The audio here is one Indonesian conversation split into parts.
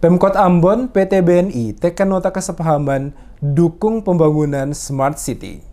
Pemkot Ambon, PT BNI tekan nota kesepahaman dukung pembangunan Smart City.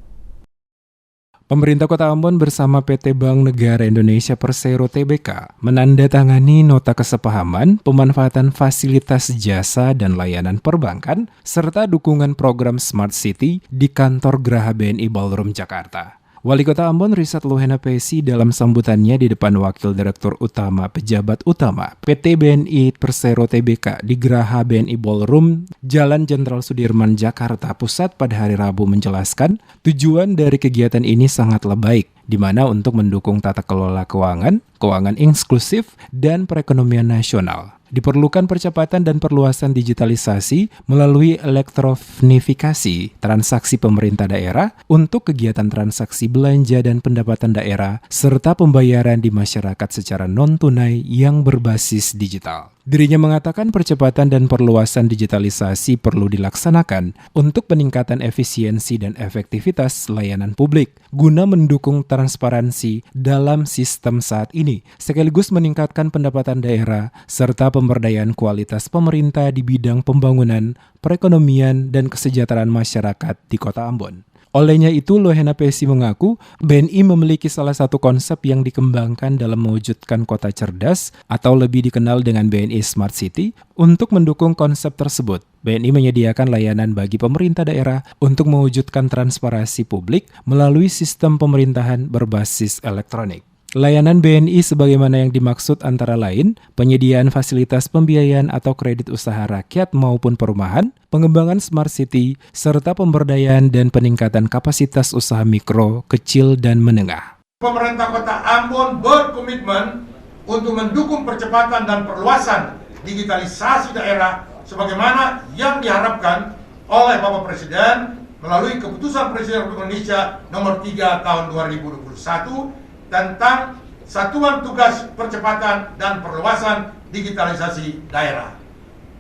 Pemerintah Kota Ambon bersama PT Bank Negara Indonesia Persero Tbk menandatangani nota kesepahaman pemanfaatan fasilitas jasa dan layanan perbankan serta dukungan program Smart City di kantor Geraha BNI Ballroom Jakarta. Wali Kota Ambon Risat Luhena Pesi dalam sambutannya di depan Wakil Direktur Utama Pejabat Utama PT BNI Persero Tbk di Geraha BNI Ballroom Jalan Jenderal Sudirman Jakarta Pusat pada hari Rabu menjelaskan tujuan dari kegiatan ini sangatlah baik, di mana untuk mendukung tata kelola keuangan inklusif dan perekonomian nasional. Diperlukan percepatan dan perluasan digitalisasi melalui elektronifikasi transaksi pemerintah daerah untuk kegiatan transaksi belanja dan pendapatan daerah serta pembayaran di masyarakat secara non-tunai yang berbasis digital. Dirinya mengatakan percepatan dan perluasan digitalisasi perlu dilaksanakan untuk peningkatan efisiensi dan efektivitas layanan publik guna mendukung transparansi dalam sistem saat ini, sekaligus meningkatkan pendapatan daerah serta pemberdayaan kualitas pemerintah di bidang pembangunan, perekonomian, dan kesejahteraan masyarakat di Kota Ambon. Olehnya itu, Luhena Pesi mengaku BNI memiliki salah satu konsep yang dikembangkan dalam mewujudkan kota cerdas atau lebih dikenal dengan BNI Smart City. Untuk mendukung konsep tersebut, BNI menyediakan layanan bagi pemerintah daerah untuk mewujudkan transparansi publik melalui sistem pemerintahan berbasis elektronik. Layanan BNI sebagaimana yang dimaksud antara lain penyediaan fasilitas pembiayaan atau kredit usaha rakyat maupun perumahan, pengembangan Smart City, serta pemberdayaan dan peningkatan kapasitas usaha mikro, kecil, dan menengah. Pemerintah Kota Ambon berkomitmen untuk mendukung percepatan dan perluasan digitalisasi daerah sebagaimana yang diharapkan oleh Bapak Presiden melalui Keputusan Presiden Republik Indonesia Nomor 3 Tahun 2021 tentang Satuan Tugas Percepatan dan Perluasan Digitalisasi Daerah.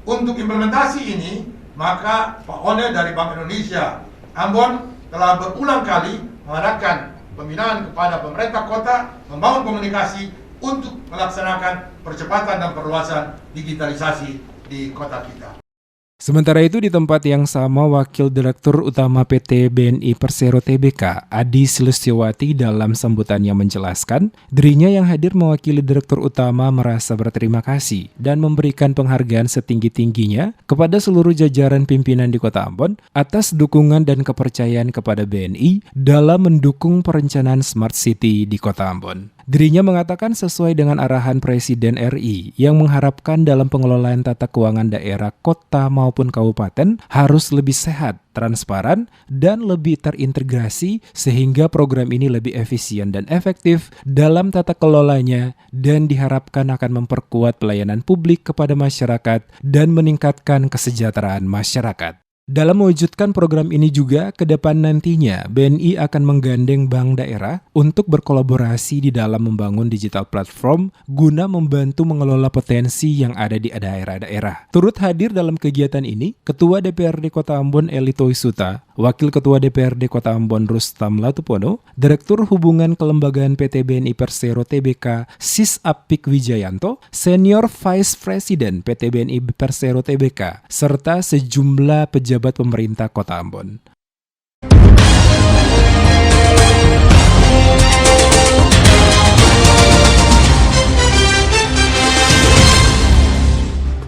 Untuk implementasi ini, maka Pak One dari Bank Indonesia Ambon telah berulang kali mengadakan pembinaan kepada pemerintah kota membangun komunikasi untuk melaksanakan percepatan dan perluasan digitalisasi di kota kita. Sementara itu di tempat yang sama Wakil Direktur Utama PT BNI Persero Tbk Adi Silistiawati dalam sambutannya menjelaskan dirinya yang hadir mewakili Direktur Utama merasa berterima kasih dan memberikan penghargaan setinggi-tingginya kepada seluruh jajaran pimpinan di Kota Ambon atas dukungan dan kepercayaan kepada BNI dalam mendukung perencanaan Smart City di Kota Ambon. Dirinya mengatakan sesuai dengan arahan Presiden RI yang mengharapkan dalam pengelolaan tata keuangan daerah, kota maupun kabupaten harus lebih sehat, transparan, dan lebih terintegrasi sehingga program ini lebih efisien dan efektif dalam tata kelolanya dan diharapkan akan memperkuat pelayanan publik kepada masyarakat dan meningkatkan kesejahteraan masyarakat. Dalam mewujudkan program ini juga, ke depan nantinya BNI akan menggandeng bank daerah untuk berkolaborasi di dalam membangun digital platform guna membantu mengelola potensi yang ada di daerah-daerah. Turut hadir dalam kegiatan ini, Ketua DPRD Kota Ambon Eli Toisuta, Wakil Ketua DPRD Kota Ambon Rustam Latupono, Direktur Hubungan Kelembagaan PT BNI Persero Tbk Sis Apik Wijayanto, Senior Vice President PT BNI Persero Tbk, serta sejumlah pejabat pemerintah Kota Ambon.